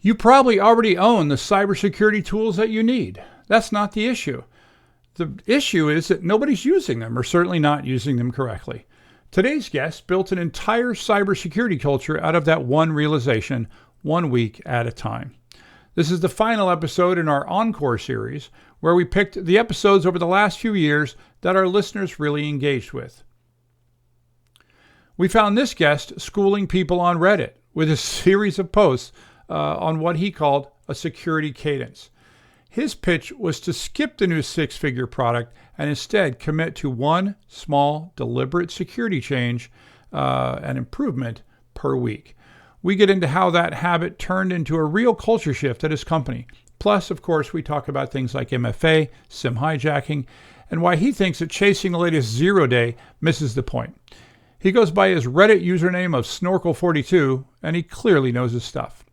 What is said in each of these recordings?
You probably already own the cybersecurity tools that you need. That's not the issue. The issue is that nobody's using them, or certainly not using them correctly. Today's guest built an entire cybersecurity culture out of that one realization, 1 week at a time. This is the final episode in our Encore series, where we picked the episodes over the last few years that our listeners really engaged with. We found this guest schooling people on Reddit with a series of posts on what he called a security cadence. His pitch was to skip the new six-figure product and instead commit to one small, deliberate security change and improvement per week. We get into how that habit turned into a real culture shift at his company. Plus, of course, we talk about things like MFA, SIM hijacking, and why he thinks that chasing the latest 0-day misses the point. He goes by his Reddit username of Snorkel42, and he clearly knows his stuff.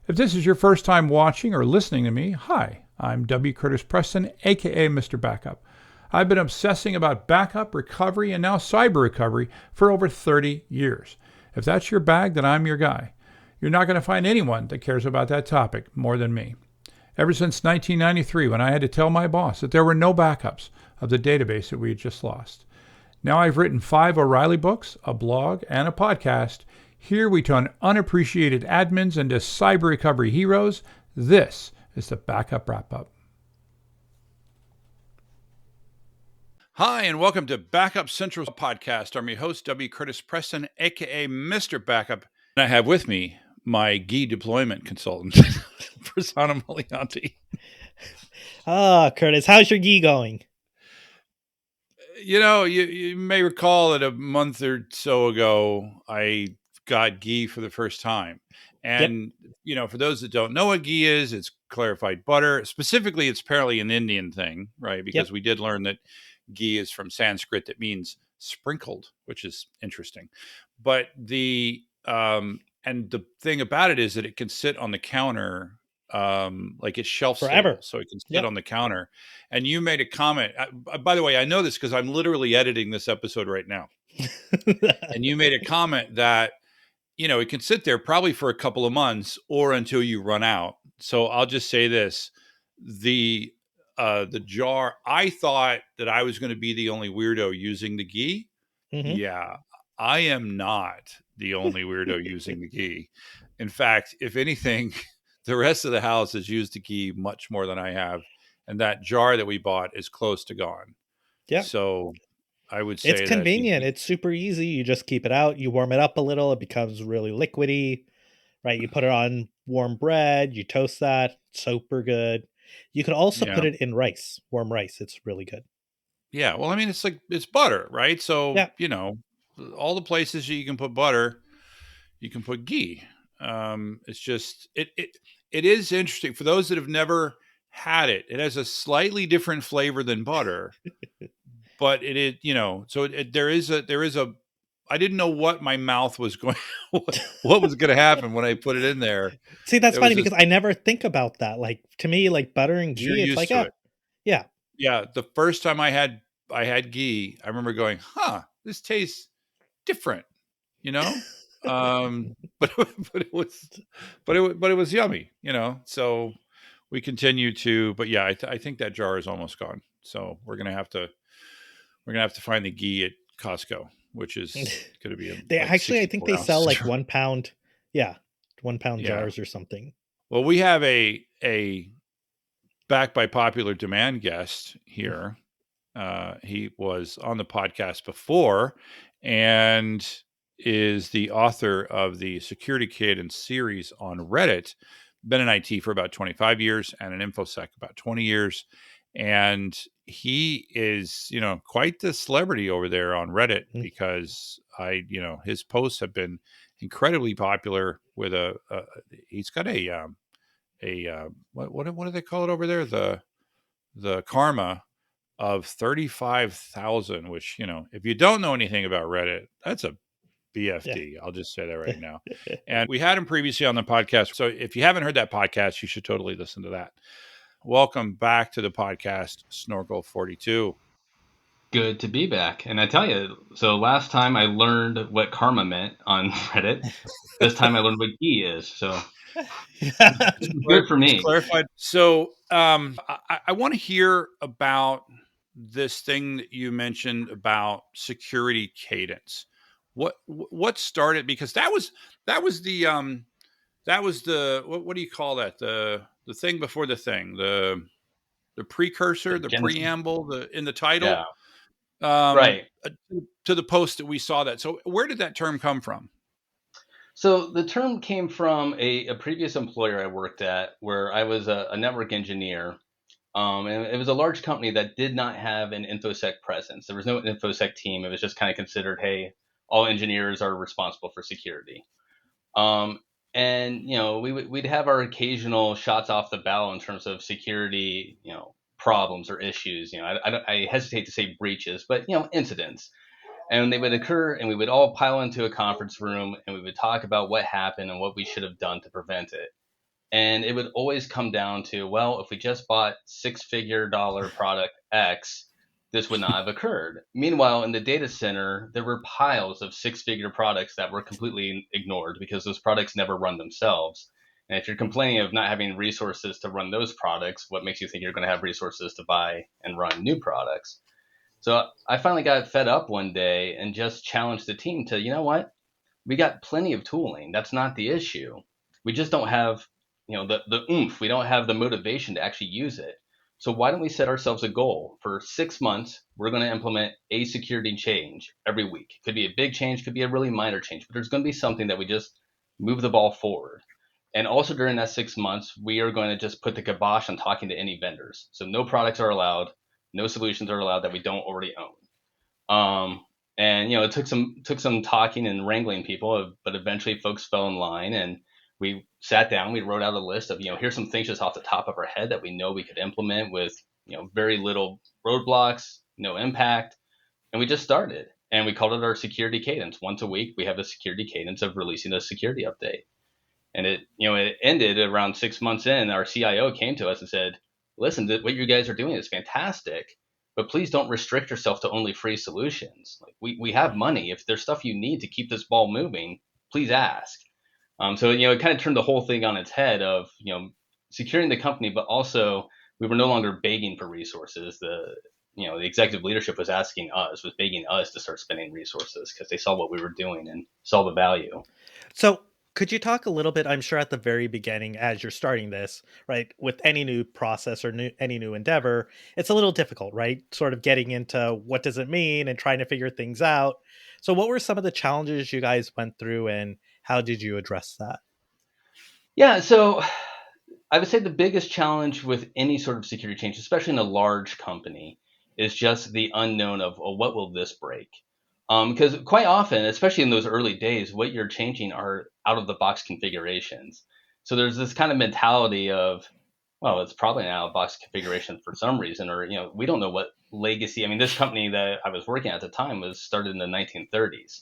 If this is your first time watching or listening to me, hi, I'm W. Curtis Preston, aka Mr. Backup. I've been obsessing about backup, recovery, and now cyber recovery for over 30 years. If that's your bag, then I'm your guy. You're not going to find anyone that cares about that topic more than me. Ever since 1993, when I had to tell my boss that there were no backups of the database that we had just lost. Now I've written 5 O'Reilly books, a blog, and a podcast. Here we turn unappreciated admins into cyber recovery heroes. This is the Backup Wrap-Up. Hi, and welcome to Backup Central Podcast. I'm your host, W. Curtis Preston, aka Mr. Backup. And I have with me my GE deployment consultant, Prasanna Malianti. Curtis, how's your GE going? You know, you may recall that a month or so ago, I got ghee for the first time. And, you know, for those that don't know what ghee is, it's clarified butter. Specifically, it's apparently an Indian thing, right? Because we did learn that ghee is from Sanskrit that means sprinkled, which is interesting. But and the thing about it is that it can sit on the counter, like it's shelf Forever. stable, so it can sit on the counter. And you made a comment. By the way, I know this because I'm literally editing this episode right now. And you made a comment that, you know, it can sit there probably for a couple of months or until you run out. So I'll just say this: the jar. I thought that I was going to be the only weirdo using the ghee. Mm-hmm. Yeah, I am not the only weirdo using the ghee. In fact, if anything, the rest of the house has used the ghee much more than I have, and that jar that we bought is close to gone. Yeah. So I would say it's convenient. It's super easy. You just keep it out. You warm it up a little. It becomes really liquidy, right? You put it on warm bread. You toast that. Super good. You could also put it in rice, warm rice. It's really good. Yeah. Well, I mean, it's butter, right? So, Yeah. you know, all the places you can put butter, you can put ghee. It's just, it is interesting for those that have never had it. It has a slightly different flavor than butter, but it is, you know, so there is a, I didn't know what my mouth was going, what was going to happen when I put it in there. See, that's There funny was because I never think about that. Like, to me, like butter and you're ghee, it's used like, to it. yeah. Yeah. The first time I had ghee, I remember going, this tastes different, you know? But it was yummy, you know? So we continue to, but yeah, I think that jar is almost gone. So we're going to have to find the ghee at Costco, which is going to be They like actually, I think they sell like 1 1 pound. Yeah. 1 pound jars or something. Well, we have a back by popular demand guest here. He was on the podcast before and is the author of the Security Cadence series on Reddit. Been in IT for about 25 years and in InfoSec about 20 years. And he is, you know, quite the celebrity over there on Reddit because his posts have been incredibly popular with he's got what do they call it over there? The karma of 35,000, which, you know, if you don't know anything about Reddit, that's a BFD. I'll just say that right now. And we had him previously on the podcast. So if you haven't heard that podcast, you should totally listen to that. Welcome back to the podcast, Snorkel 42. Good to be back. And I tell you, so last time I learned what karma meant on Reddit. This time I learned what ghee is. So this is good for It's me. clarified. So I want to hear about this thing that you mentioned about security cadence. What started, because that was the what do you call that, the thing before the thing, the The precursor, the Genesis. preamble, the in the title, Yeah. um, Right. uh, to the post that we saw that. So where did that term come from? So the term came from a previous employer I worked at where I was a network engineer. And it was a large company that did not have an InfoSec presence. There was no InfoSec team. It was just kind of considered, hey, all engineers are responsible for security. Um, and we'd have our occasional shots off the bow in terms of security, problems or issues. I hesitate to say breaches, but incidents. And they would occur, and we would all pile into a conference room, and we would talk about what happened and what we should have done to prevent it. And it would always come down to, well, if we just bought six-figure dollar product X, this would not have occurred. Meanwhile, in the data center, there were piles of six-figure products that were completely ignored because those products never run themselves. And if you're complaining of not having resources to run those products, what makes you think you're going to have resources to buy and run new products? So I finally got fed up one day and just challenged the team to, you know what? We got plenty of tooling. That's not the issue. We just don't have, the oomph. We don't have the motivation to actually use it. So why don't we set ourselves a goal for 6 months? We're going to implement a security change every week. Could be a big change, could be a really minor change, but there's going to be something that we just move the ball forward. And also during that 6 months, we are going to just put the kibosh on talking to any vendors. So no products are allowed, no solutions are allowed that we don't already own. And it took some talking and wrangling people, but eventually folks fell in line, and we sat down. We wrote out a list of here's some things just off the top of our head that we know we could implement with very little roadblocks, no impact, and we just started. And we called it our security cadence. Once a week, we have a security cadence of releasing a security update. And it ended around 6 months in. Our CIO came to us and said, "Listen, what you guys are doing is fantastic, but please don't restrict yourself to only free solutions. Like we have money. If there's stuff you need to keep this ball moving, please ask." So it kind of turned the whole thing on its head of securing the company, but also we were no longer begging for resources. The executive leadership was begging us to start spending resources because they saw what we were doing and saw the value. So, could you talk a little bit? I'm sure at the very beginning, as you're starting this, right, with any new process or any new endeavor, it's a little difficult, right? Sort of getting into what does it mean and trying to figure things out. So, what were some of the challenges you guys went through, and how did you address that? Yeah, so I would say the biggest challenge with any sort of security change, especially in a large company, is just the unknown of, well, what will this break? Because quite often, especially in those early days, what you're changing are out of the box configurations. So there's this kind of mentality of, well, it's probably an out of box configuration for some reason, or we don't know what legacy. I mean, this company that I was working at the time was started in the 1930s.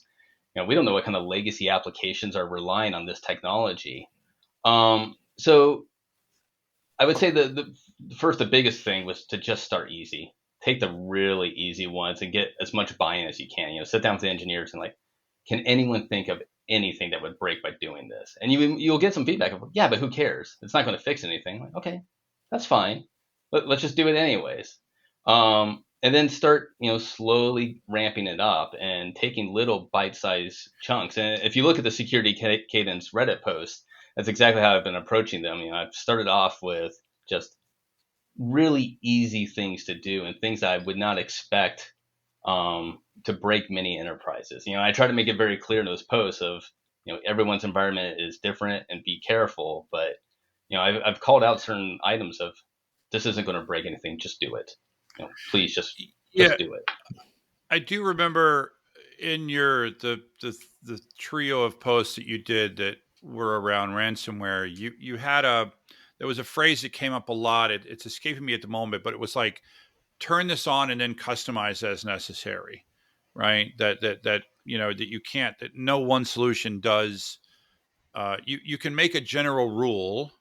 We don't know what kind of legacy applications are relying on this technology. So I would say the biggest thing was to just start easy. Take the really easy ones and get as much buy-in as you can. Sit down with the engineers and like, can anyone think of anything that would break by doing this? And you'll get some feedback of, yeah, but who cares? It's not going to fix anything. Like, okay, that's fine. Let's just do it anyways. And then start, slowly ramping it up and taking little bite-sized chunks. And if you look at the security cadence Reddit post, that's exactly how I've been approaching them. I've started off with just really easy things to do and things that I would not expect to break many enterprises. I try to make it very clear in those posts of, everyone's environment is different and be careful. But, I've called out certain items of this isn't going to break anything. Just do it. Please just Yeah, do it. I do remember in the trio of posts that you did that were around ransomware. You had a there was a phrase that came up a lot. It's escaping me at the moment, but it was like, turn this on and then customize as necessary, right? That you can't, that no one solution does. You can make a general rule,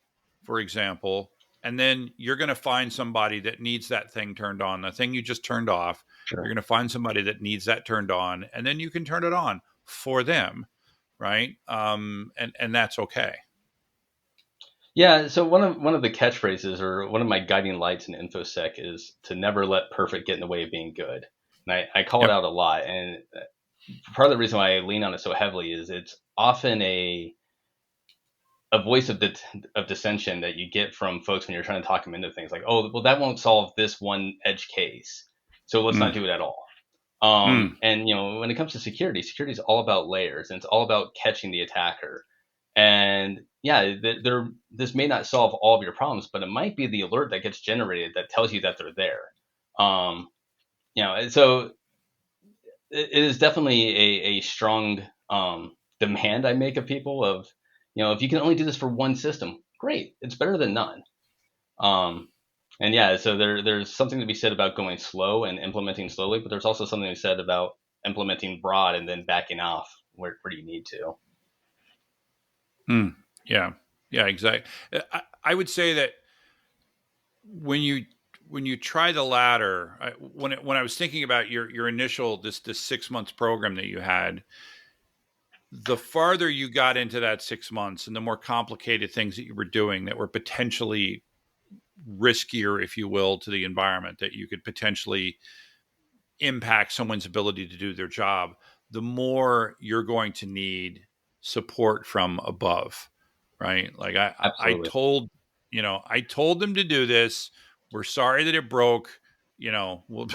for example, and then you're going to find somebody that needs that thing turned on, the thing you just turned off. You're Sure. going to find somebody that needs that turned on, and then you can turn it on for them, right? And that's okay. Yeah, so one of the catchphrases or one of my guiding lights in InfoSec is to never let perfect get in the way of being good. And I call it Yep. out a lot. And part of the reason why I lean on it so heavily is it's often a voice of dissension that you get from folks when you're trying to talk them into things like, oh, well, that won't solve this one edge case, so let's not Mm. do it at all. Mm. And when it comes to security is all about layers, and it's all about catching the attacker. And yeah, this may not solve all of your problems, but it might be the alert that gets generated that tells you that they're there. And so it is definitely a strong demand I make of people of, if you can only do this for one system, great, it's better than none. Um, and yeah, so there's something to be said about going slow and implementing slowly, but there's also something to be said about implementing broad and then backing off where you need to. Mm. Yeah. Yeah, exactly. I would say that when you try the latter, when I was thinking about your initial this 6 months program that you had, the farther you got into that 6 months and the more complicated things that you were doing that were potentially riskier, if you will, to the environment, that you could potentially impact someone's ability to do their job, the more you're going to need support from above, right? Like I Absolutely. told, I told them to do this. We're sorry that it broke. We'll,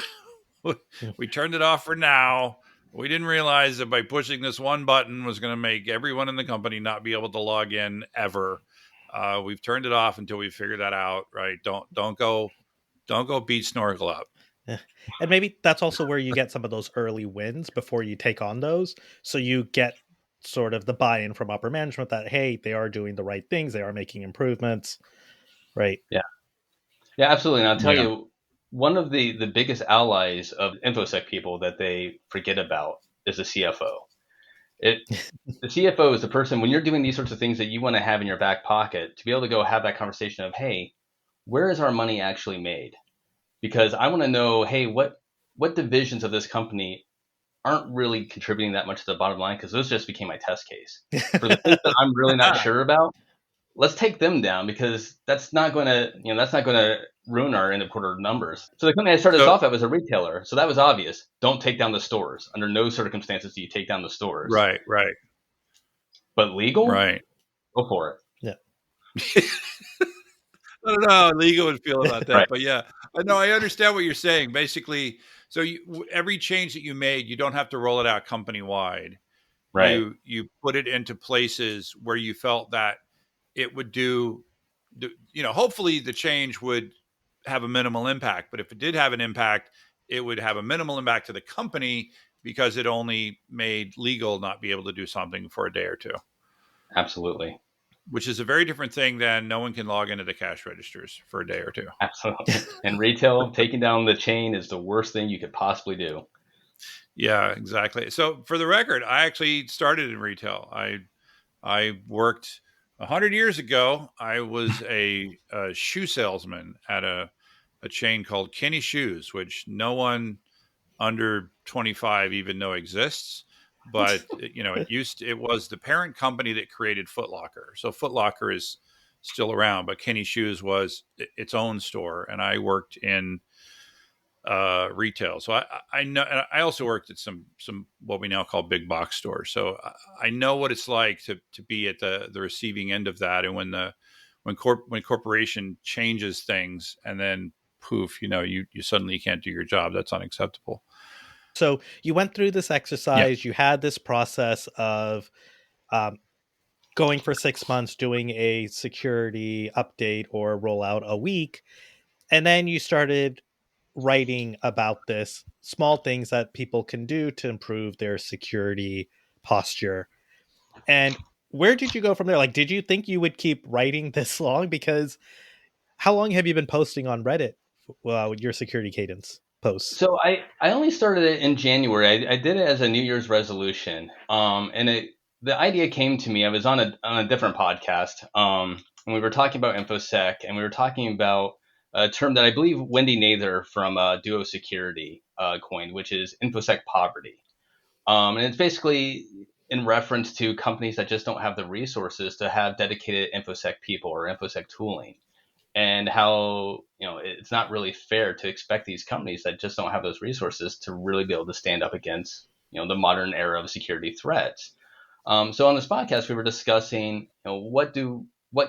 we turned it off for now. We didn't realize that by pushing this one button was going to make everyone in the company not be able to log in ever. We've turned it off until we figure that out, right? Don't go beat Snorkel up. Yeah. And maybe that's also where you get some of those early wins before you take on those. So you get sort of the buy-in from upper management that, hey, they are doing the right things. They are making improvements. Right. Yeah. Yeah, absolutely. And I'll tell Yeah. you, one of the biggest allies of InfoSec people that they forget about is the CFO. It The CFO is the person when you're doing these sorts of things that you want to have in your back pocket to be able to go have that conversation of, hey, where is our money actually made? Because I want to know, hey, what divisions of this company aren't really contributing that much to the bottom line? Because those just became my test case. For the things that I'm really not sure about, let's take them down because that's not going to ruin our end of quarter numbers. So the company I started this So off at was a retailer, so that was obvious. Don't take down the stores. Under no circumstances do you take down the stores. right, right, But legal, right. go for it. Yeah. I don't know how legal would feel about that, Right, but yeah, I know I understand what you're saying. Basically, so every change that you made, you don't have to roll it out company wide. right, You put it into places where you felt that it would hopefully the change would have a minimal impact. But if it did have an impact, it would have a minimal impact to the company because it only made legal not be able to do something for a day or two, absolutely, which is a very different thing than no one can log into the cash registers for a day or two. absolutely. In retail, taking down the chain is the worst thing you could possibly do. Yeah, exactly. So for the record, I actually started in retail. I worked 100 years ago. I was a shoe salesman at a chain called Kenny Shoes, which no one under 25 even know exists. But it was the parent company that created Foot Locker. So Foot Locker is still around, but Kenny Shoes was its own store, and I worked in retail. So I know, and I also worked at some what we now call big box stores. So I know what it's like to be at the receiving end of that. And when corporation changes things and then poof, you suddenly can't do your job. That's unacceptable. So you went through this Yeah. exercise. You had this process of um, going for 6 months, doing a security update or rollout a week. And then you started writing about this small things that people can do to improve their security posture. And where did you go from there? Like, did you think you would keep writing this long? Because how long have you been posting on Reddit with your security cadence posts? So I only started it in January. I did it as a New Year's resolution. And the idea came to me. I was on a different podcast, and we were talking about InfoSec, and we were talking about a term that I believe Wendy Nather from Duo Security coined, which is InfoSec poverty. And it's basically in reference to companies that just don't have the resources to have dedicated InfoSec people or InfoSec tooling, and how it's not really fair to expect these companies that just don't have those resources to really be able to stand up against the modern era of security threats. So on this podcast, we were discussing, what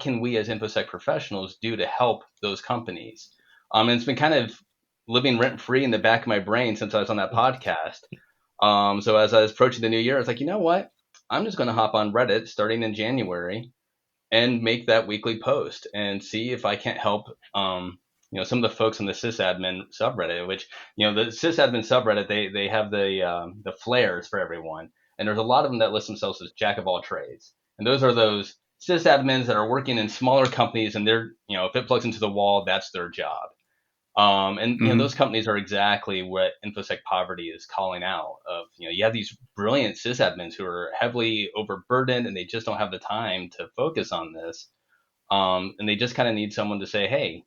can we as InfoSec professionals do to help those companies? And it's been kind of living rent free in the back of my brain since I was on that podcast. So as I was approaching the new year, I was like, you know what? I'm just going to hop on Reddit starting in January and make that weekly post and see if I can't help, some of the folks on the sysadmin subreddit, which, the sysadmin subreddit, they have the flares for everyone. And there's a lot of them that list themselves as jack of all trades. And those are those sysadmins that are working in smaller companies, and they're, if it plugs into the wall, that's their job. And those companies are exactly what InfoSec poverty is calling out. Of you have these brilliant sysadmins who are heavily overburdened, and they just don't have the time to focus on this. And they just kind of need someone to say, hey,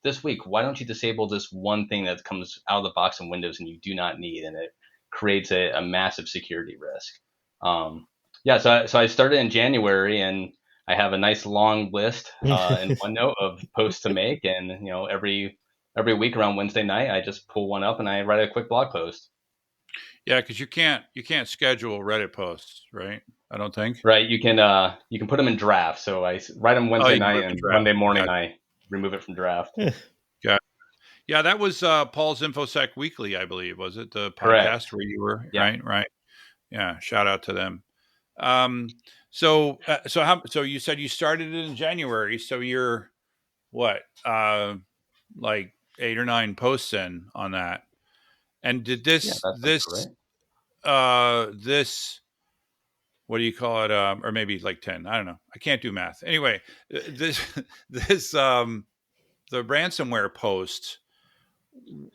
this week, why don't you disable this one thing that comes out of the box in Windows and you do not need, and it creates a massive security risk. So I started in January, and I have a nice long list in OneNote of posts to make, and every week around Wednesday night, I just pull one up and I write a quick blog post. Yeah, because you can't schedule Reddit posts, right? I don't think. Right. You can put them in draft. So I write them Wednesday night, and Monday morning I remove it from draft. Yeah, that was Paul's InfoSec Weekly, I believe. Was it the podcast Correct. where you were? Yeah. Right. Yeah. Shout out to them. So you said you started it in January. So you're what? Like 8 or 9 posts in on that. And did this what do you call it? Or maybe like 10. I don't know. I can't do math. Anyway, this the ransomware post.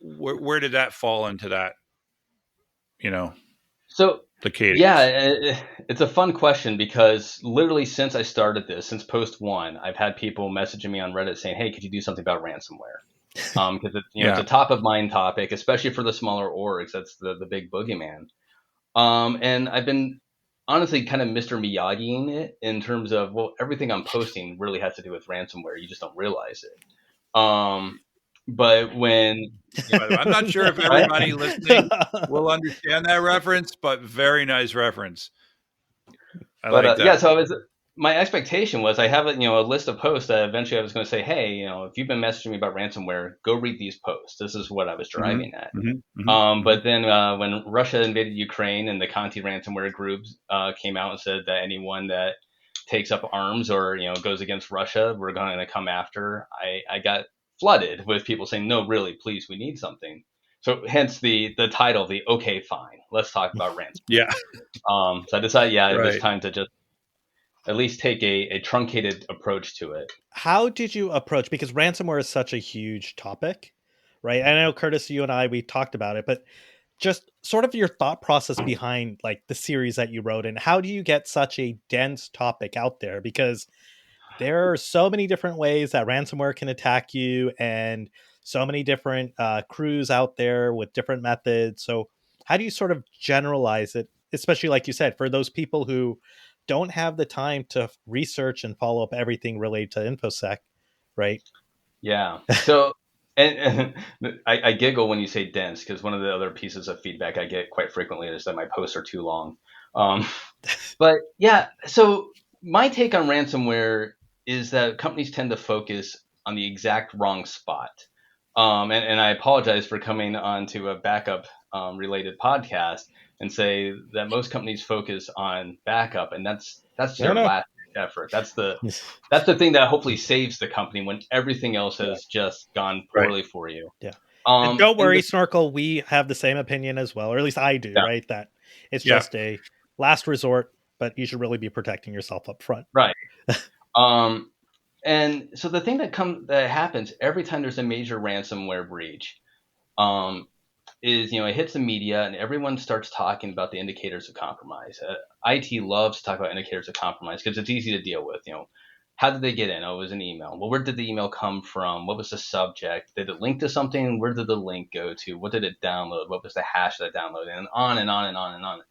Where did that fall into that? So the cadence. Yeah, it's a fun question, because literally since I started this, since post 1, I've had people messaging me on Reddit saying, "Hey, could you do something about ransomware?" Because it's a top of mind topic, especially for the smaller orgs. That's the big boogeyman. And I've been honestly kind of Mr. Miyagiing it in terms of, well, everything I'm posting really has to do with ransomware. You just don't realize it. But when I'm not sure if everybody listening will understand that reference, but very nice reference. I like that. Yeah, so my expectation was I have a list of posts that eventually I was going to say, hey, if you've been messaging me about ransomware, go read these posts. This is what I was driving at. But then when Russia invaded Ukraine and the Conti ransomware groups came out and said that anyone that takes up arms or goes against Russia, we're going to come after, I got flooded with people saying, no, really, please, we need something. So hence the title, the okay, fine, let's talk about ransomware. Yeah. So I decided, it was time to just at least take a truncated approach to it. How did you approach, because ransomware is such a huge topic, right? I know, Curtis, you and I, we talked about it, but just sort of your thought process behind like the series that you wrote, and how do you get such a dense topic out there? Because there are so many different ways that ransomware can attack you, and so many different crews out there with different methods. So how do you sort of generalize it, especially like you said, for those people who don't have the time to research and follow up everything related to InfoSec, right? Yeah. So, and I giggle when you say dense, because one of the other pieces of feedback I get quite frequently is that my posts are too long. But yeah, so my take on ransomware is that companies tend to focus on the exact wrong spot. And I apologize for coming on to a backup related podcast and say that most companies focus on backup, and that's their last effort. That's the thing that hopefully saves the company when everything else has just gone poorly for you. Yeah. And don't worry, Snorkel, we have the same opinion as well, or at least I do, right? That it's just a last resort, but you should really be protecting yourself up front. Right. And so the thing that happens every time there's a major ransomware breach, is, it hits the media and everyone starts talking about the indicators of compromise. IT loves to talk about indicators of compromise because it's easy to deal with. How did they get in? Oh, it was an email. Well, where did the email come from? What was the subject? Did it link to something? Where did the link go to? What did it download? What was the hash that downloaded? And on and on and on and on.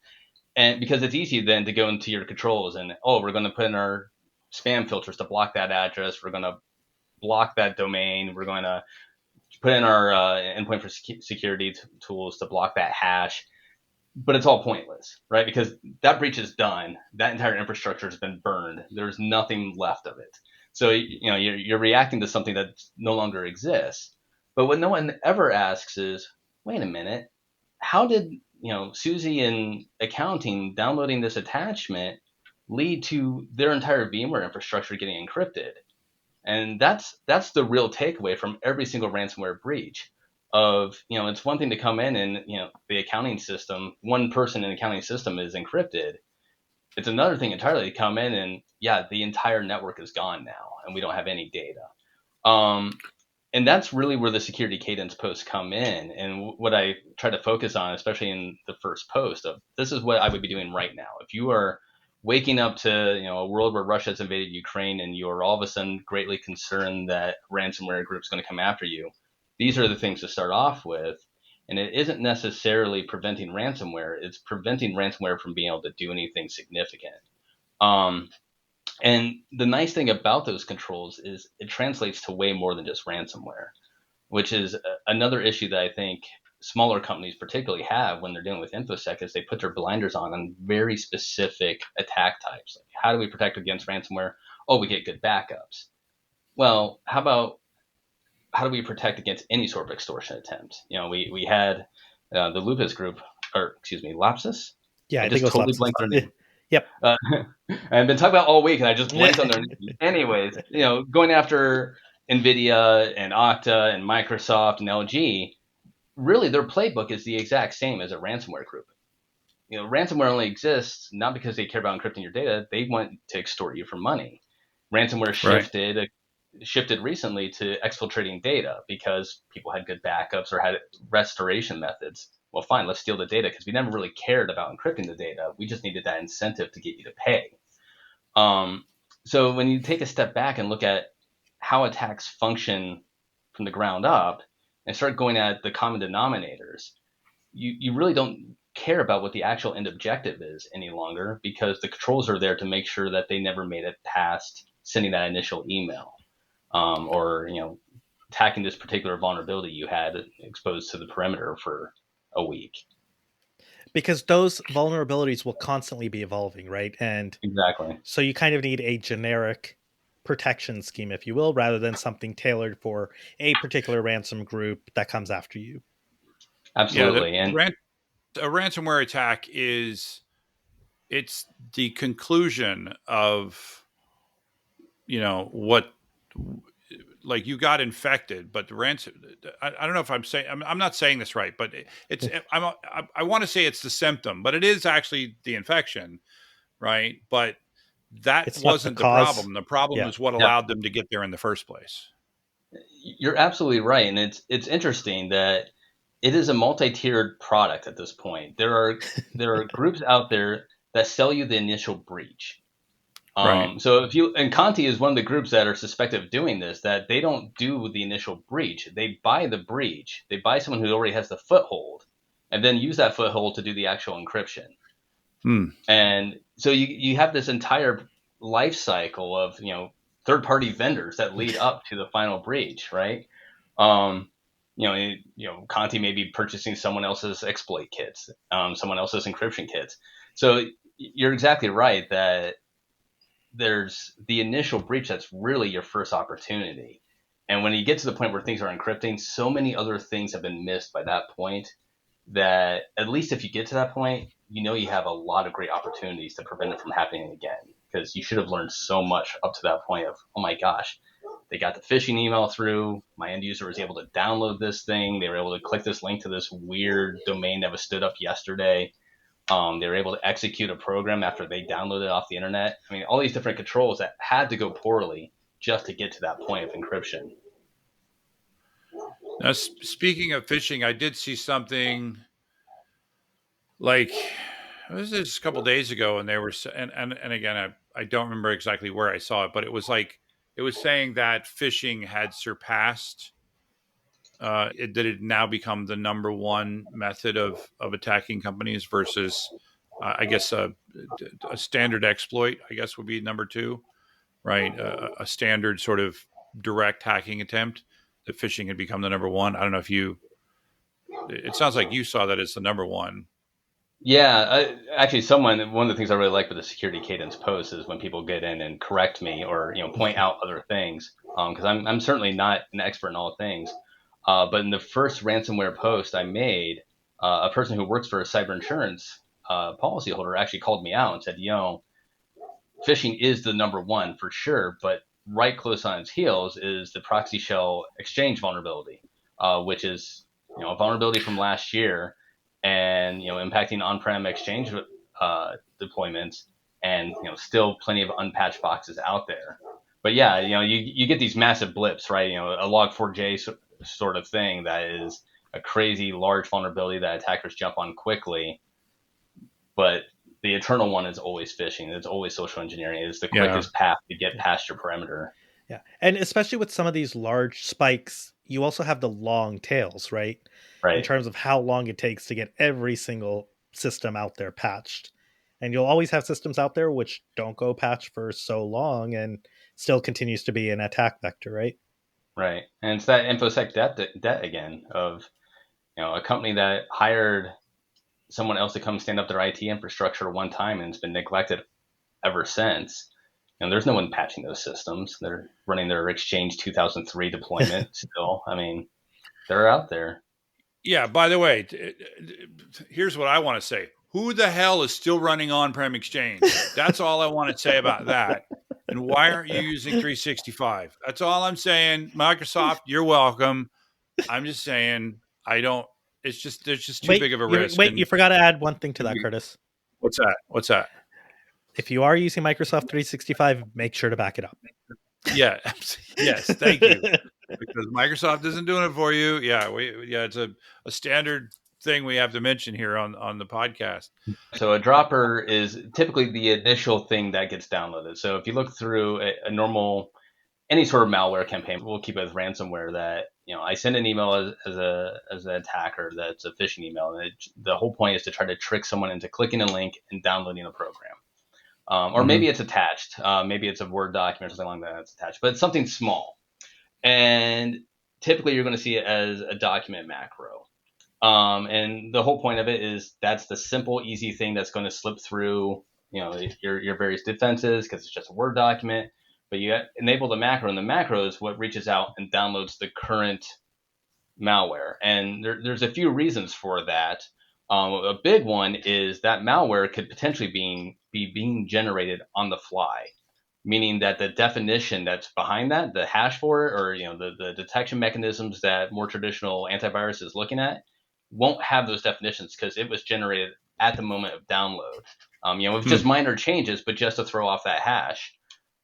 And because it's easy then to go into your controls and, we're going to put in our spam filters to block that address. We're going to block that domain. We're going to put in our endpoint for security tools to block that hash. But it's all pointless, right? Because that breach is done. That entire infrastructure has been burned. There's nothing left of it. So, you're reacting to something that no longer exists. But what no one ever asks is, wait a minute, how did, Susie in accounting downloading this attachment lead to their entire VMware infrastructure getting encrypted? And that's the real takeaway from every single ransomware breach of, it's one thing to come in and, the accounting system, one person in the accounting system is encrypted. It's another thing entirely to come in and, the entire network is gone now and we don't have any data. And that's really where the security cadence posts come in. And what I try to focus on, especially in the first post, of this is what I would be doing right now. If you are waking up to a world where Russia has invaded Ukraine and you are all of a sudden greatly concerned that ransomware group is going to come after you, these are the things to start off with. And it isn't necessarily preventing ransomware; it's preventing ransomware from being able to do anything significant. And the nice thing about those controls is it translates to way more than just ransomware, which is another issue that I think smaller companies particularly have when they're dealing with InfoSec is they put their blinders on very specific attack types. Like, how do we protect against ransomware? Oh, we get good backups. Well, how do we protect against any sort of extortion attempt? We had the Lupus group, or excuse me, Lapsus. Yeah, I think just it was totally Lapsus. blanked their name. Yep. I've been talking about all week, and I just blanked on their name. Anyways, going after NVIDIA and Okta and Microsoft and LG, really their playbook is the exact same as a ransomware group. Ransomware only exists not because they care about encrypting your data; they want to extort you for money. Ransomware shifted recently to exfiltrating data because people had good backups or had restoration methods. Well, fine, let's steal the data because we never really cared about encrypting the data. We just needed that incentive to get you to pay. So when you take a step back and look at how attacks function from the ground up and start going at the common denominators, you really don't care about what the actual end objective is any longer because the controls are there to make sure that they never made it past sending that initial email or attacking this particular vulnerability you had exposed to the perimeter for a week. Because those vulnerabilities will constantly be evolving, right? And exactly. So you kind of need a generic protection scheme, if you will, rather than something tailored for a particular ransom group that comes after you. Absolutely. Yeah, a ransomware attack it's the conclusion of, what, like, you got infected, but the ransom, I don't know if I'm not saying this right, but I want to say it's the symptom, but it is actually the infection, right? But that wasn't the problem. The problem is what allowed them to get there in the first place. You're absolutely right. And it's interesting that it is a multi-tiered product at this point. There are groups out there that sell you the initial breach. Right. So and Conti is one of the groups that are suspected of doing this, that they don't do the initial breach. They buy the breach. They buy someone who already has the foothold and then use that foothold to do the actual encryption. And so you have this entire life cycle of, third-party vendors that lead up to the final breach, right? Conti may be purchasing someone else's exploit kits, someone else's encryption kits. So you're exactly right that there's the initial breach that's really your first opportunity. And when you get to the point where things are encrypting, so many other things have been missed by that point that at least if you get to that point, you have a lot of great opportunities to prevent it from happening again, because you should have learned so much up to that point of, oh my gosh, they got the phishing email through, my end user was able to download this thing, they were able to click this link to this weird domain that was stood up yesterday. They were able to execute a program after they downloaded it off the internet. I mean, all these different controls that had to go poorly just to get to that point of encryption. Now, speaking of phishing, I did see something like it was just a couple days ago, and they were and again, I don't remember exactly where I saw it, but it was like it was saying that phishing had surpassed that it now become the number one method of attacking companies versus, I guess, a standard exploit. I guess would be number two, right? A standard sort of direct hacking attempt. That phishing had become the number one. I don't know if you. It sounds like you saw that as the number one. Yeah, actually, one of the things I really like with the security cadence post is when people get in and correct me or point out other things, because I'm certainly not an expert in all things. But in the first ransomware post I made, a person who works for a cyber insurance policyholder actually called me out and said, phishing is the number one for sure, but right close on its heels is the proxy shell exchange vulnerability, which is a vulnerability from last year, and impacting on-prem exchange deployments, and still plenty of unpatched boxes out there. But yeah, you get these massive blips, right? A log4j sort of thing that is a crazy large vulnerability that attackers jump on quickly, but the eternal one is always phishing. It's always social engineering. It's the quickest path to get past your perimeter. Yeah. And especially with some of these large spikes, you also have the long tails, right? In Right. terms of how long it takes to get every single system out there patched. And you'll always have systems out there which don't go patched for so long and still continues to be an attack vector, right? Right. And it's that InfoSec debt again of, a company that hired someone else to come stand up their IT infrastructure one time and it's been neglected ever since. There's no one patching those systems. They're running their Exchange 2003 deployment still. I mean, they're out there. Yeah. By the way, here's what I want to say. Who the hell is still running on-prem Exchange? That's all I want to say about that. And why aren't you using 365? That's all I'm saying. Microsoft, you're welcome. I'm just saying I don't. It's just there's just too big of a risk. You forgot to add one thing to that, Curtis. What's that? What's that? If you are using Microsoft 365, make sure to back it up. Yeah. Yes. Thank you. Because Microsoft isn't doing it for you. Yeah. It's a standard thing we have to mention here on the podcast. So a dropper is typically the initial thing that gets downloaded. So if you look through a normal, any sort of malware campaign, we'll keep it with ransomware, that I send an email as an attacker that's a phishing email, and the whole point is to try to trick someone into clicking a link and downloading a program. Or maybe it's attached. Maybe it's a Word document or something like that that's attached, but it's something small. And typically you're going to see it as a document macro. And the whole point of it is that's the simple, easy thing that's going to slip through, your various defenses because it's just a Word document. But you enable the macro, and the macro is what reaches out and downloads the current malware. And there's a few reasons for that. A big one is that malware could potentially be being generated on the fly, meaning that the definition that's behind that, the hash for it, or the detection mechanisms that more traditional antivirus is looking at, won't have those definitions because it was generated at the moment of download. With just minor changes, but just to throw off that hash.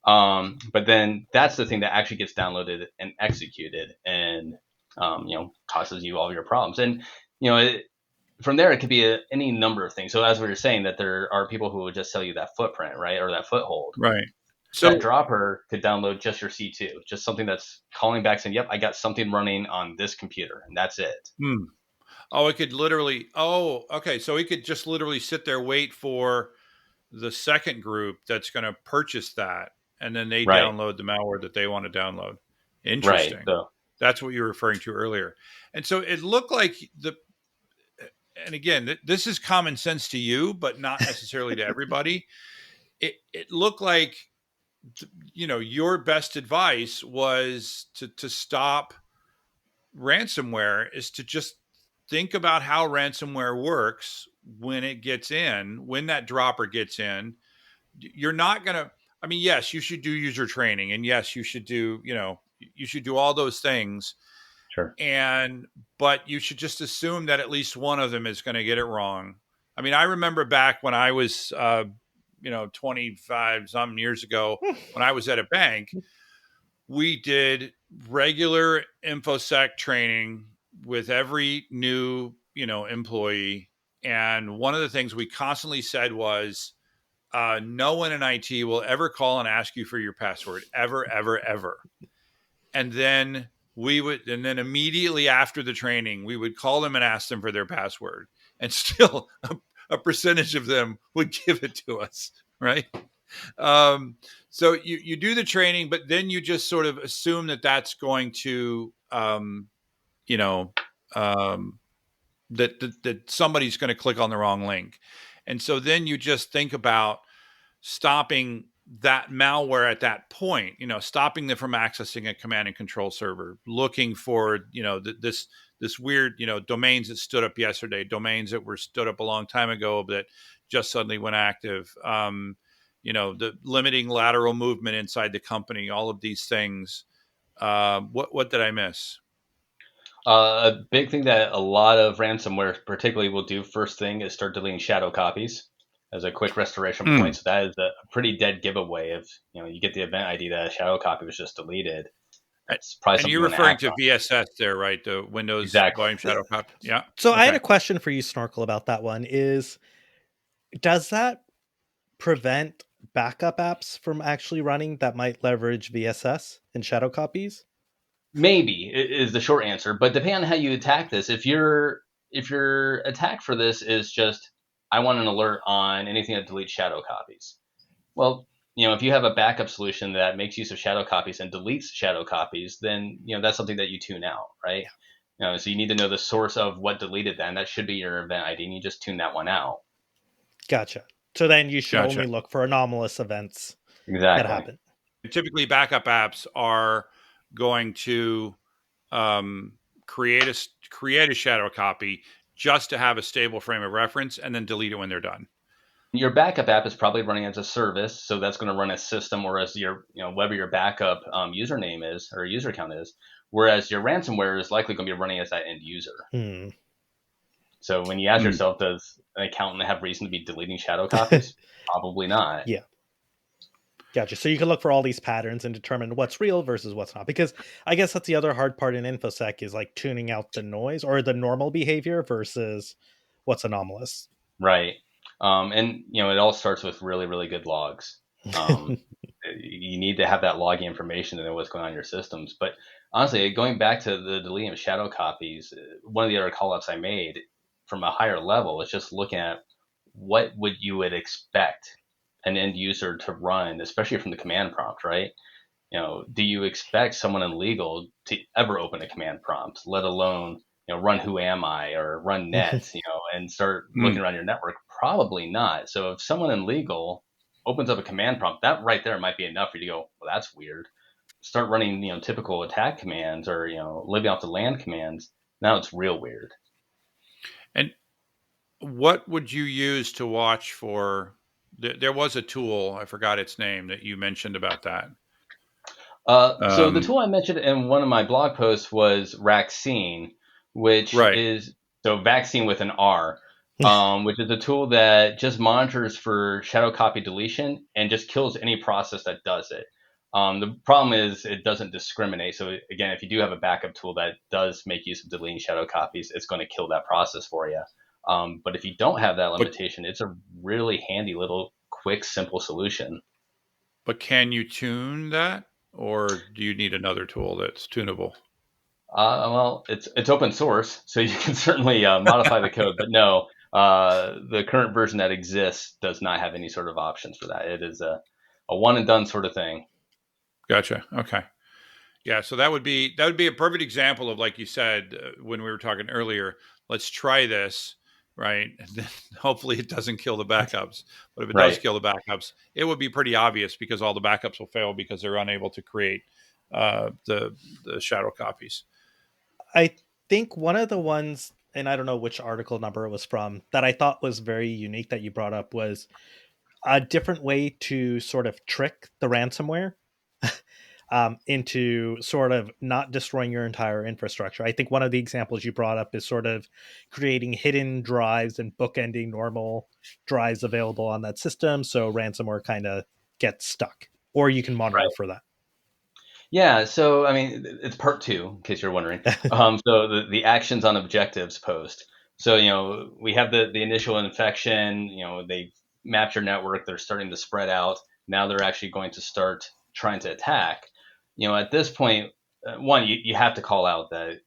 But then that's the thing that actually gets downloaded and executed, and causes you all your problems. And from there, it could be any number of things. So as we were saying, that there are people who would just sell you that footprint, right, or that foothold. Right. So that dropper could download just your C2, just something that's calling back saying, "Yep, I got something running on this computer," and that's it. Oh, it could literally. Oh, okay. So he could just literally sit there, wait for the second group that's going to purchase that, and then they download the malware that they want to download. Interesting. Right. So that's what you were referring to earlier. And so it looked like and again, this is common sense to you, but not necessarily to everybody. It looked like, your best advice was to stop ransomware is to just think about how ransomware works when it gets in, when that dropper gets in. You're not going to, I mean, yes, you should do user training, and yes, you should do, you should do all those things. Sure. But you should just assume that at least one of them is going to get it wrong. I mean, I remember back when I was, 25 some years ago, when I was at a bank, we did regular InfoSec training with every new, employee. And one of the things we constantly said was, no one in IT will ever call and ask you for your password, ever, ever, ever. And then immediately after the training, we would call them and ask them for their password. And still a percentage of them would give it to us, right? So you do the training, but then you just sort of assume that that's going to, you know, that somebody's going to click on the wrong link. And so then you just think about stopping that malware at that point, stopping them from accessing a command and control server, looking for, this weird, domains that stood up yesterday, domains that were stood up a long time ago that just suddenly went active. The limiting lateral movement inside the company, all of these things. What did I miss? A big thing that a lot of ransomware particularly will do first thing is start deleting shadow copies as a quick restoration point. So that is a pretty dead giveaway. If you get the event ID that a shadow copy was just deleted, that's probably and something you're you want referring act to on. VSS there, right? The Windows Exactly. volume shadow copy. Yeah. So I had a question for you, Snorkel, about that one. Does that prevent backup apps from actually running that might leverage VSS and shadow copies? Maybe is the short answer, but depending on how you attack this, if your attack for this is just I want an alert on anything that deletes shadow copies. Well, if you have a backup solution that makes use of shadow copies and deletes shadow copies, then that's something that you tune out, right? So you need to know the source of what deleted that, and that should be your event ID, and you just tune that one out. Gotcha. So then you should only look for anomalous events that happen. Typically, backup apps are going to create a shadow copy just to have a stable frame of reference and then delete it when they're done. Your backup app is probably running as a service, so that's going to run a system, or as your whatever your backup username is or user account is. Whereas your ransomware is likely going to be running as that end user. So when you ask yourself, does an accountant have reason to be deleting shadow copies? Probably not. Yeah. Gotcha. So you can look for all these patterns and determine what's real versus what's not. Because I guess that's the other hard part in InfoSec is like tuning out the noise or the normal behavior versus what's anomalous. Right. And it all starts with really, really good logs. You need to have that logging information to know what's going on in your systems. But honestly, going back to the deleting of shadow copies, one of the other call-ups I made from a higher level is just looking at what you would expect an end user to run, especially from the command prompt, right? Do you expect someone in legal to ever open a command prompt, let alone run who am I or run net, and start looking around your network? Probably not. So if someone in legal opens up a command prompt, that right there might be enough for you to go, well, that's weird. Start running, typical attack commands or, living off the land commands. Now it's real weird. And what would you use to watch for? There was a tool, I forgot its name, that you mentioned about that. So the tool I mentioned in one of my blog posts was Vaccine, which is vaccine with an R, which is a tool that just monitors for shadow copy deletion and just kills any process that does it. The problem is it doesn't discriminate. So again, if you do have a backup tool that does make use of deleting shadow copies, it's going to kill that process for you. But if you don't have that limitation, it's a really handy little quick, simple solution. But can you tune that? Or do you need another tool that's tunable? Well, it's open source, so you can certainly modify the code. But no, the current version that exists does not have any sort of options for that. It is a one and done sort of thing. Gotcha. Okay. Yeah. So that would be a perfect example of, like you said when we were talking earlier. Let's try this, right? And then hopefully it doesn't kill the backups. But if it does kill the backups, it would be pretty obvious because all the backups will fail because they're unable to create the shadow copies. I think one of the ones, and I don't know which article number it was from, that I thought was very unique that you brought up was a different way to sort of trick the ransomware into sort of not destroying your entire infrastructure. I think one of the examples you brought up is sort of creating hidden drives and bookending normal drives available on that system, so ransomware kind of gets stuck, or you can monitor for that. Yeah, so I mean, it's part two, in case you're wondering. So the actions on objectives post. So we have the initial infection. They mapped your network. They're starting to spread out. Now they're actually going to start trying to attack. At this point, one, you have to call out that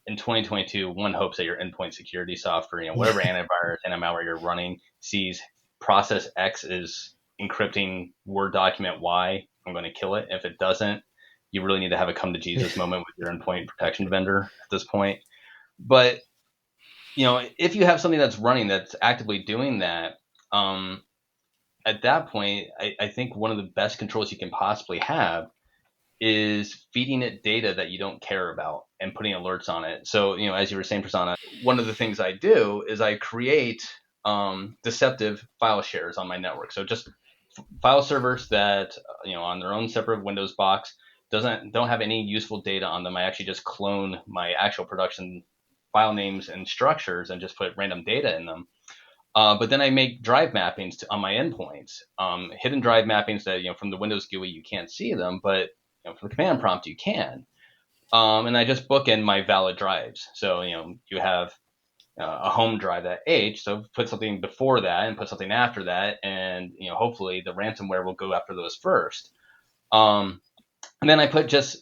in 2022, one hopes that your endpoint security software, whatever antivirus and malware you're running, sees process X is encrypting Word document Y. I'm going to kill it. If it doesn't, you really need to have a come to Jesus moment with your endpoint protection vendor at this point. But if you have something that's running that's actively doing that, at that point, I think one of the best controls you can possibly have is feeding it data that you don't care about and putting alerts on it. So, as you were saying, Prasanna, one of the things I do is I create deceptive file shares on my network. So just file servers that, on their own separate Windows box don't have any useful data on them. I actually just clone my actual production file names and structures and just put random data in them. But then I make drive mappings on my endpoints, hidden drive mappings that from the Windows GUI you can't see them, but from the command prompt you can. And I just bookend my valid drives. So you have a home drive at H, so put something before that and put something after that, and hopefully the ransomware will go after those first. And then I put just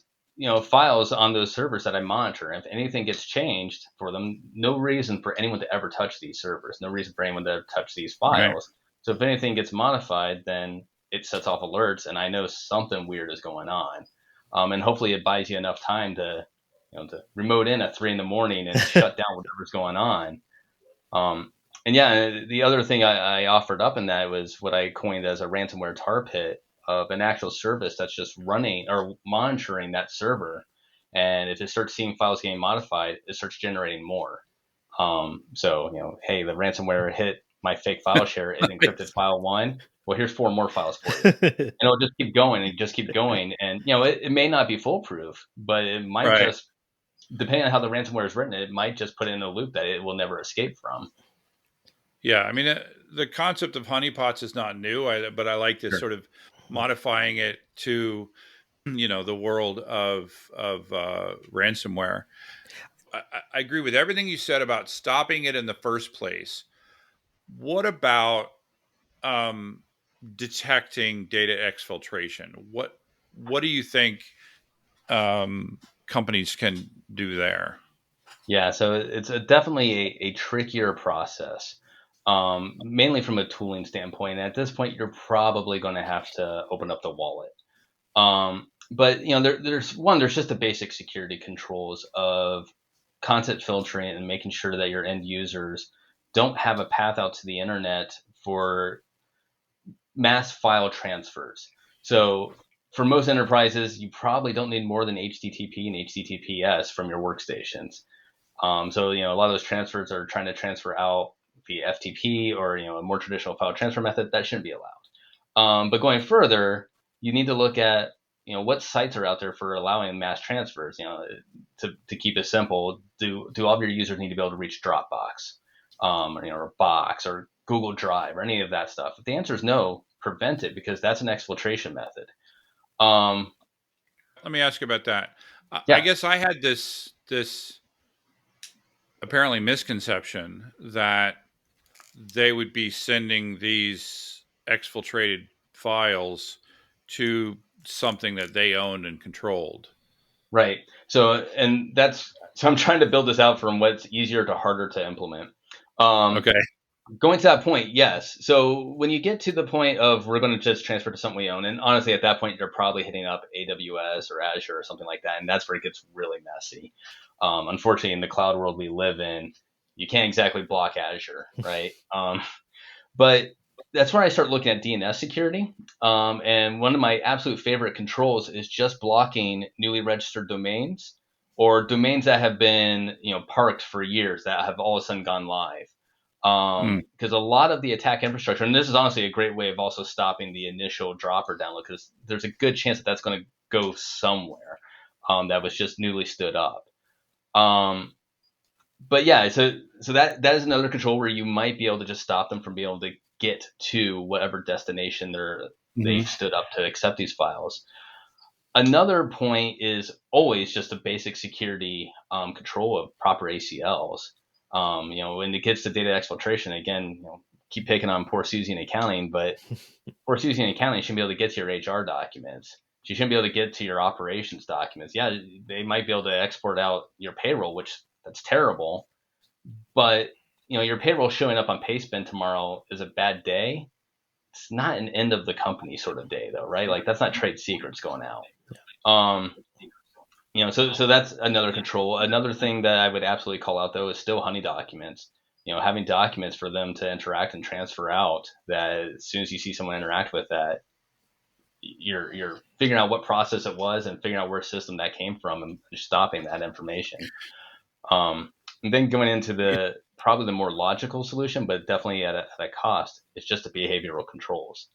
files on those servers that I monitor. If anything gets changed for them, no reason for anyone to ever touch these servers. No reason for anyone to ever touch these files. Right. So if anything gets modified, then it sets off alerts, and I know something weird is going on. And hopefully it buys you enough time to to remote in at 3 a.m. and shut down whatever's going on. And yeah, the other thing I offered up in that was what I coined as a ransomware tar pit of an actual service that's just running or monitoring that server. And if it starts seeing files getting modified, it starts generating more. So, hey, the ransomware hit my fake file share. It encrypted file one. Well, here's 4 more files for you. And it'll just keep going and just keep going. And, it may not be foolproof, but it might just, depending on how the ransomware is written, it might just put in a loop that it will never escape from. Yeah, I mean, the concept of honeypots is not new, but I like this sort of modifying it to, the world of ransomware. I agree with everything you said about stopping it in the first place. What about detecting data exfiltration? What do you think companies can do there? Yeah, so it's definitely a trickier process, mainly from a tooling standpoint. At this point, you're probably going to have to open up the wallet. But there's just the basic security controls of content filtering and making sure that your end users don't have a path out to the internet for mass file transfers. So for most enterprises, you probably don't need more than HTTP and HTTPS from your workstations. So a lot of those transfers are trying to transfer out via FTP or a more traditional file transfer method that shouldn't be allowed. But going further, you need to look at what sites are out there for allowing mass transfers. To keep it simple, do all of your users need to be able to reach Dropbox, or Box or Google Drive or any of that stuff? If the answer is no, prevent it, because that's an exfiltration method. Let me ask you about that. Yeah. I guess I had this apparently misconception that they would be sending these exfiltrated files to something that they owned and controlled. Right. So I'm trying to build this out from what's easier to harder to implement. Okay. Going to that point, yes. So when you get to the point of we're going to just transfer to something we own, and honestly, at that point, you're probably hitting up AWS or Azure or something like that, and that's where it gets really messy. Unfortunately, in the cloud world we live in, you can't exactly block Azure, right? But that's where I start looking at DNS security. And one of my absolute favorite controls is just blocking newly registered domains or domains that have been parked for years that have all of a sudden gone live. Because a lot of the attack infrastructure, and this is honestly a great way of also stopping the initial drop or download, because there's a good chance that that's going to go somewhere that was just newly stood up. But yeah, so that is another control where you might be able to just stop them from being able to get to whatever destination they've stood up to accept these files. Another point is always just a basic security control of proper ACLs. When it gets to data exfiltration, again, keep picking on poor Susie in accounting, but poor Susie in accounting shouldn't be able to get to your HR documents. She shouldn't be able to get to your operations documents. Yeah, they might be able to export out your payroll, which that's terrible. But your payroll showing up on Payspin tomorrow is a bad day. It's not an end of the company sort of day, though, right? Like that's not trade secrets going out. Um, so that's another control. Another thing that I would absolutely call out though is still honey documents. Having documents for them to interact and transfer out. That as soon as you see someone interact with that, you're figuring out what process it was and figuring out where system that came from and stopping that information. And then going into the probably the more logical solution, but definitely at a cost, it's just the behavioral controls.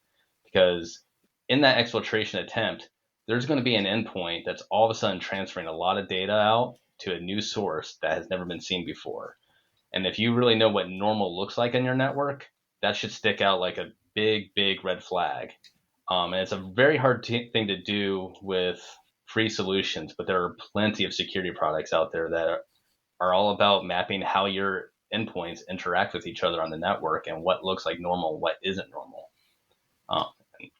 Because in that exfiltration attempt, there's going to be an endpoint that's all of a sudden transferring a lot of data out to a new source that has never been seen before. And if you really know what normal looks like in your network, that should stick out like a big red flag. And it's a very hard thing to do with free solutions, but there are plenty of security products out there that are all about mapping how your endpoints interact with each other on the network and what looks like normal, what isn't normal. Um,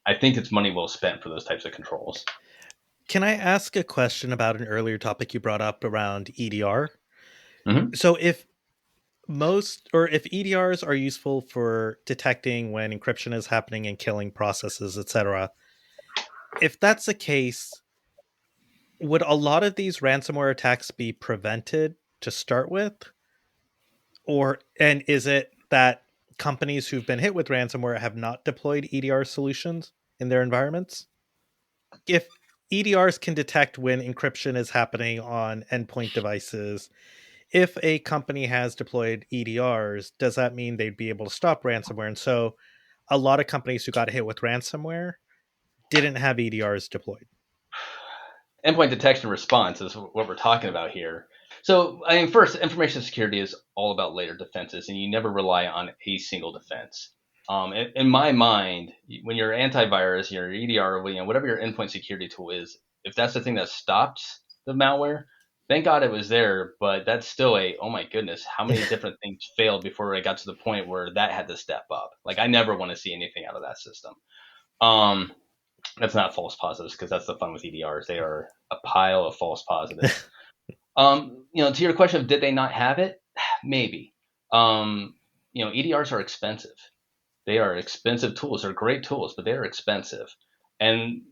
I think it's money well spent for those types of controls. Can I ask a question about an earlier topic you brought up around EDR? Mm-hmm. So if EDRs are useful for detecting when encryption is happening and killing processes, etc., if that's the case, would a lot of these ransomware attacks be prevented to start with? And is it that companies who've been hit with ransomware have not deployed EDR solutions in their environments? If EDRs can detect when encryption is happening on endpoint devices, if a company has deployed EDRs, does that mean they'd be able to stop ransomware? And so a lot of companies who got hit with ransomware didn't have EDRs deployed. Endpoint detection response is what we're talking about here. So, I mean, first, information security is all about layered defenses, and you never rely on a single defense. In my mind, when your antivirus, your EDR, whatever your endpoint security tool is, if that's the thing that stops the malware, thank God it was there. But that's still oh my goodness, how many different things failed before it got to the point where that had to step up? Like, I never want to see anything out of that system. Um, that's not false positives because that's the fun with EDRs. They are a pile of false positives. To your question of did they not have it? Maybe. EDRs are expensive. They are expensive tools. They're great tools, but they are expensive. And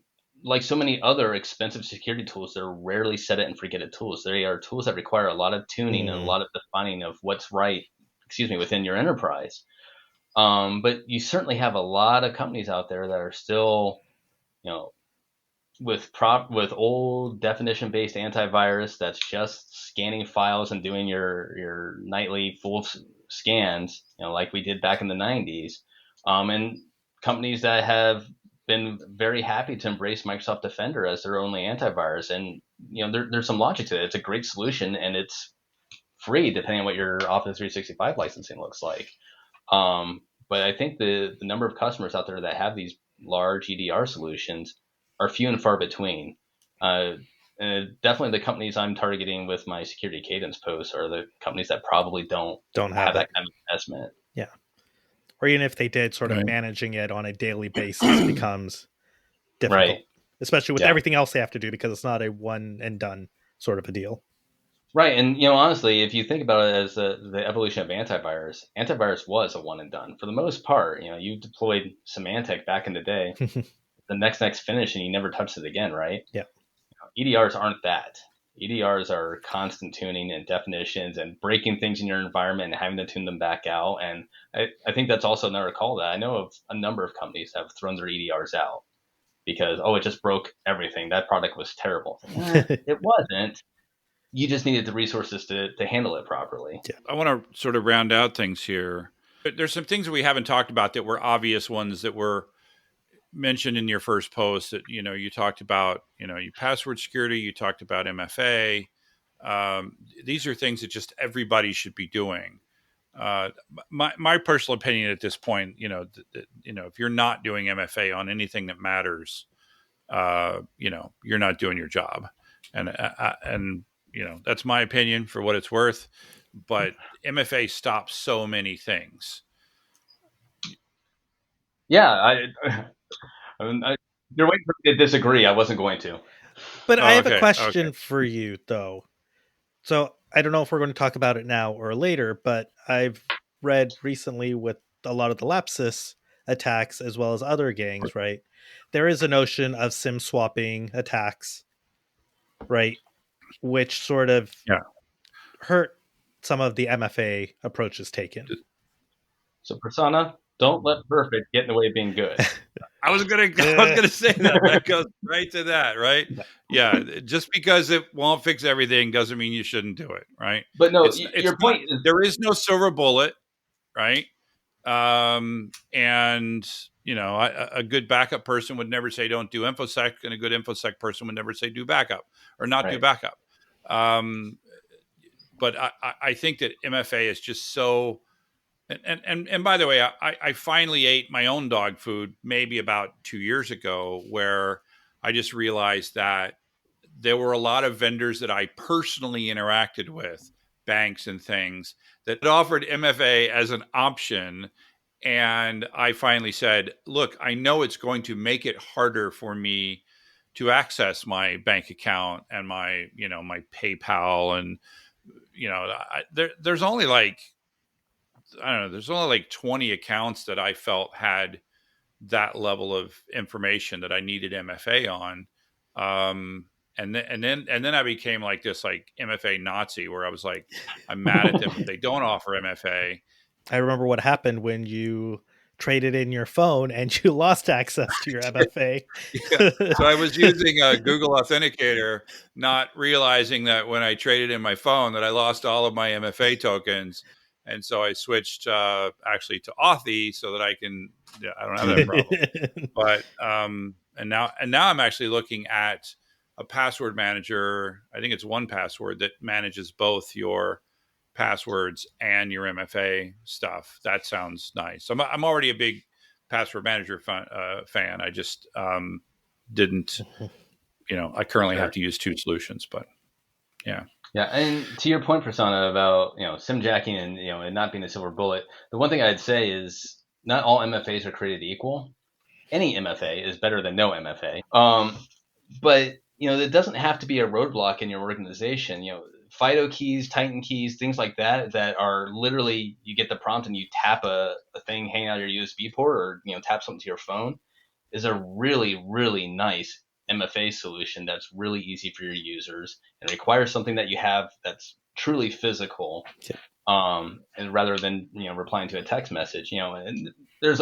like so many other expensive security tools, they're rarely set it and forget it tools. They are tools that require a lot of tuning and a lot of defining of what's right, within your enterprise. But you certainly have a lot of companies out there that are still, you know, with old definition based antivirus that's just scanning files and doing your nightly full scans, like we did back in the 90s, and companies that have been very happy to embrace Microsoft Defender as their only antivirus. And there's some logic to it. It's a great solution and it's free depending on what your Office 365 licensing looks like. But I think the number of customers out there that have these large EDR solutions are few and far between. And definitely the companies I'm targeting with my security cadence posts are the companies that probably don't have that kind of investment. Yeah. Or even if they did, sort of managing it on a daily basis becomes difficult, right. Especially with everything else they have to do because it's not a one and done sort of a deal. Right. And, honestly, if you think about it as the evolution of antivirus, antivirus was a one and done for the most part. You deployed Symantec back in the day, the next finish, and you never touched it again, right? Yeah. EDRs aren't that. EDRs are constant tuning and definitions and breaking things in your environment and having to tune them back out. And I think that's also another call that I know of a number of companies have thrown their EDRs out because, it just broke everything. That product was terrible. It wasn't. You just needed the resources to handle it properly. Yeah. I want to sort of round out things here. There's some things that we haven't talked about that were obvious ones that were mentioned in your first post that, you talked about, your password security, you talked about MFA. These are things that just everybody should be doing. My personal opinion at this point, if you're not doing MFA on anything that matters, you're not doing your job. And that's my opinion for what it's worth. But MFA stops so many things. Yeah, you're waiting for me to disagree. I wasn't going to. But I have a question for you, though. So I don't know if we're going to talk about it now or later, but I've read recently with a lot of the Lapsus attacks as well as other gangs, right? There is a notion of SIM swapping attacks, right? Which sort of hurt some of the MFA approaches taken. So Prasanna, don't let perfect get in the way of being good. I was gonna say that. That goes right to that, right? Yeah, just because it won't fix everything doesn't mean you shouldn't do it, right? But no, your point is there is no silver bullet, right? And a good backup person would never say don't do InfoSec, and a good InfoSec person would never say do backup or not do backup. But I think that MFA is just so. And by the way, I finally ate my own dog food maybe about 2 years ago, where I just realized that there were a lot of vendors that I personally interacted with, banks and things, that offered MFA as an option. And I finally said, look, I know it's going to make it harder for me to access my bank account and my PayPal. And, there's only there's only like 20 accounts that I felt had that level of information that I needed MFA on. And then I became like this MFA Nazi, where I was like, I'm mad at them if they don't offer MFA. I remember what happened when you traded in your phone and you lost access to your MFA. So I was using a Google Authenticator, not realizing that when I traded in my phone that I lost all of my MFA tokens. And so I switched actually to Authy so that I don't have that problem. But and now I'm actually looking at a password manager. I think it's 1Password that manages both your passwords and your MFA stuff. That sounds nice. I'm already a big password manager fan. I just didn't, I currently have to use 2 solutions, but yeah. Yeah, and to your point, Prasanna, about SIM jacking and it not being a silver bullet, the one thing I'd say is not all MFAs are created equal. Any MFA is better than no MFA. But it doesn't have to be a roadblock in your organization. FIDO keys, Titan keys, things like that are literally, you get the prompt and you tap a thing hanging out of your USB port, or tap something to your phone, is a really, really nice MFA solution that's really easy for your users and requires something that you have that's truly physical, and rather than replying to a text message. And there's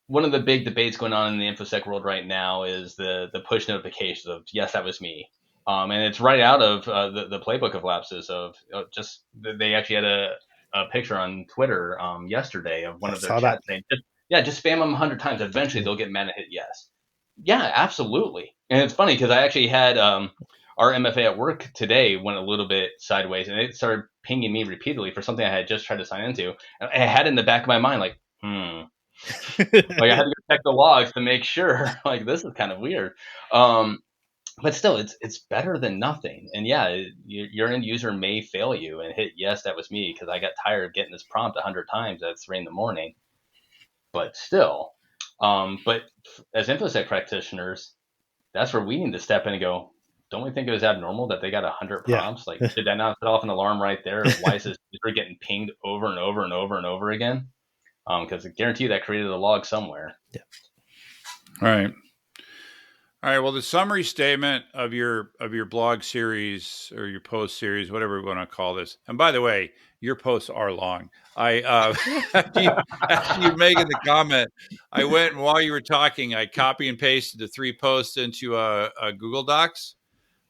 one of the big debates going on in the InfoSec world right now is the push notifications of yes, that was me. And it's right out of the playbook of Lapsus of just they actually had a picture on Twitter yesterday of one of their chats saying just spam them 100 times. Eventually they'll get mad and hit yes. Yeah, absolutely. And it's funny because I actually had our MFA at work today went a little bit sideways, and it started pinging me repeatedly for something I had just tried to sign into. And I had it in the back of my mind like, like I had to go check the logs to make sure. Like, this is kind of weird. But still, it's better than nothing. And yeah, your end user may fail you and hit yes, that was me, because I got tired of getting this prompt 100 times at 3 a.m. But still, but as InfoSec practitioners, that's where we need to step in and go, don't we think it was abnormal that they got 100 prompts? Like, did that not set off an alarm right there? Why is this user getting pinged over and over and over and over again? Because I guarantee you that created a log somewhere. Yeah. All right. Well, the summary statement of your blog series or your post series, whatever we want to call this. And by the way, your posts are long. After you making the comment, I went, and while you were talking, I copy and pasted the 3 posts into a Google Docs.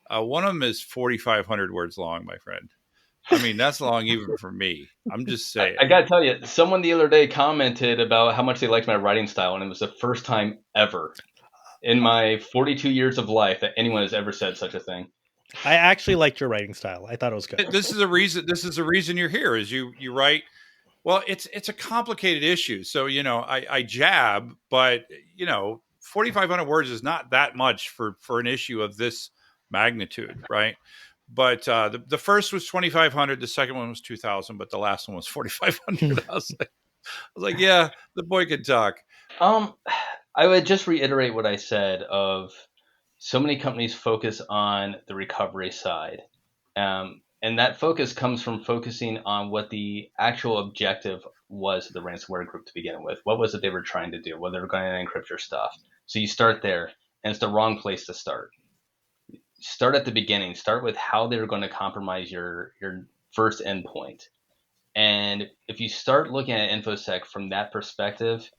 One of them is 4,500 words long, my friend. I mean, that's long even for me. I'm just saying. I got to tell you, someone the other day commented about how much they liked my writing style, and it was the first time ever in my 42 years of life that anyone has ever said such a thing. I actually liked your writing style. I thought it was good. This is the reason you're here, is you write. Well, it's a complicated issue. So, I jab, but 4,500 words is not that much for an issue of this magnitude, right? But the first was 2,500, the second one was 2,000, but the last one was 4,500. I was like, yeah, the boy could talk. I would just reiterate what I said of so many companies focus on the recovery side. And that focus comes from focusing on what the actual objective was of the ransomware group to begin with. What was it they were trying to do? Well, they were going to encrypt your stuff. So you start there, and it's the wrong place to start. Start at the beginning. Start with how they were going to compromise your first endpoint. And if you start looking at InfoSec from that perspective,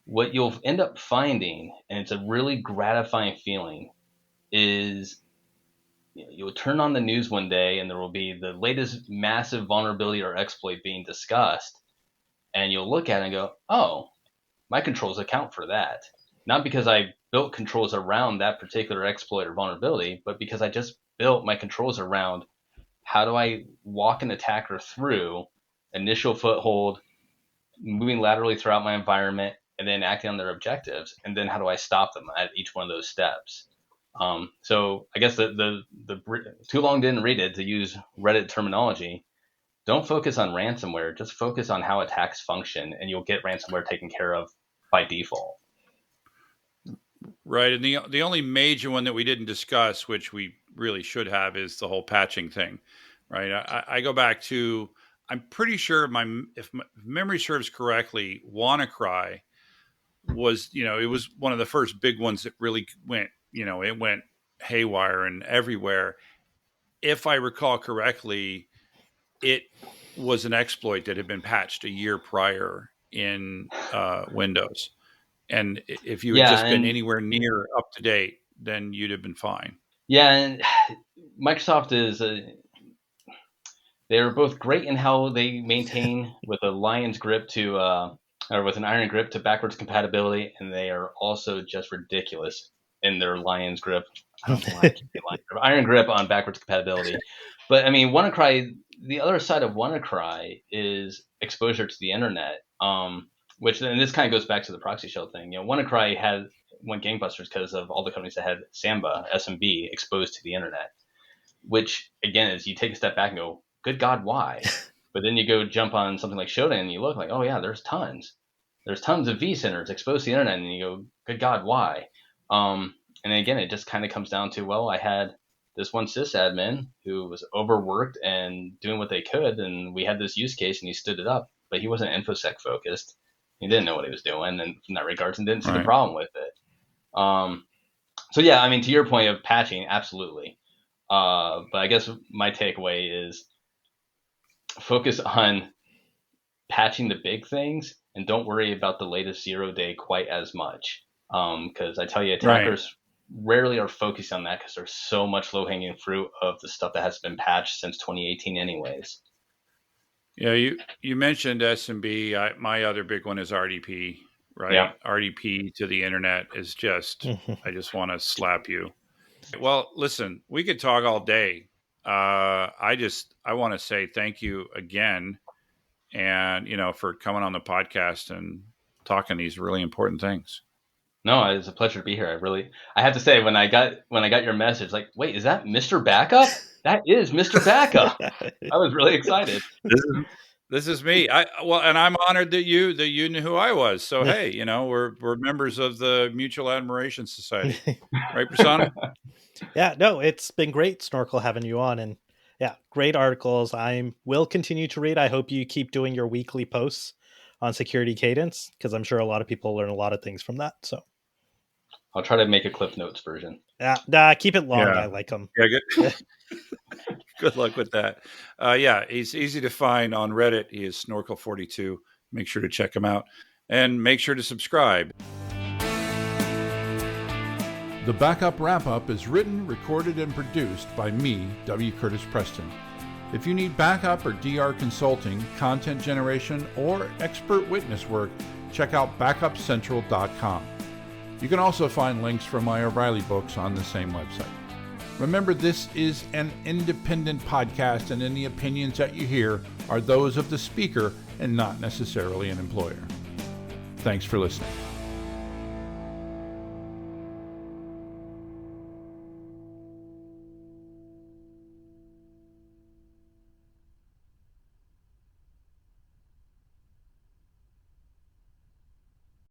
what you'll end up finding, and it's a really gratifying feeling, is you'll turn on the news one day and there will be the latest massive vulnerability or exploit being discussed. And you'll look at it and go, oh, my controls account for that. Not because I built controls around that particular exploit or vulnerability, but because I just built my controls around how do I walk an attacker through initial foothold, moving laterally throughout my environment, and then acting on their objectives. And then how do I stop them at each one of those steps? So I guess the too long didn't read it, to use Reddit terminology. Don't focus on ransomware, just focus on how attacks function, and you'll get ransomware taken care of by default. Right. And the only major one that we didn't discuss, which we really should have, is the whole patching thing. Right. I go back to, I'm pretty sure if my memory serves correctly, WannaCry was, it was one of the first big ones that really went, it went haywire and everywhere. If I recall correctly, it was an exploit that had been patched a year prior in Windows. And if you had just been anywhere near up to date, then you'd have been fine. Yeah, and Microsoft they're both great in how they maintain with a lion's grip or with an iron grip to backwards compatibility, and they are also just ridiculous in their lion's grip. I don't know why I keep saying lion's grip. Iron grip on backwards compatibility. But I mean, WannaCry, the other side of WannaCry is exposure to the internet. Which, and this kind of goes back to the proxy shell thing. WannaCry went gangbusters because of all the companies that had Samba, SMB, exposed to the internet. Which, again, is you take a step back and go, good God, why? But then you go jump on something like Shodan and you look like, oh yeah, there's tons. There's tons of vCenters exposed to the internet, and you go, good God, why? And again, it just kind of comes down to, well, I had this one sysadmin who was overworked and doing what they could, and we had this use case, and he stood it up, but he wasn't InfoSec focused. He didn't know what he was doing, and in that regards, and didn't see the problem with it. So yeah, I mean, to your point of patching, absolutely. But I guess my takeaway is focus on patching the big things and don't worry about the latest 0-day quite as much. Because I tell you, attackers rarely are focused on that because there's so much low-hanging fruit of the stuff that has been patched since 2018 anyways. Yeah, you mentioned SMB. My other big one is RDP, right? Yeah. RDP to the internet is just, I just want to slap you. Well, listen, we could talk all day. I want to say thank you again, and for coming on the podcast and talking these really important things. No, it's a pleasure to be here. I have to say, when I got your message, like, wait, is that Mr. Backup? That is Mr. Backup. I was really excited. This is me. And I'm honored that you knew who I was. So hey, we're members of the Mutual Admiration Society, right, Prasanna? Yeah, no, it's been great, Snorkel, having you on, and yeah, great articles. I will continue to read. I hope you keep doing your weekly posts on Security Cadence, because I'm sure a lot of people learn a lot of things from that. So I'll try to make a Cliff Notes version. Yeah, keep it long. Yeah. I like them. Yeah, good. Good luck with that. He's easy to find on Reddit. He is Snorkel42. Make sure to check him out and make sure to subscribe. The Backup Wrap-Up is written, recorded, and produced by me, W. Curtis Preston. If you need backup or DR consulting, content generation, or expert witness work, check out backupcentral.com. You can also find links for my O'Reilly books on the same website. Remember, this is an independent podcast, and any opinions that you hear are those of the speaker and not necessarily an employer. Thanks for listening.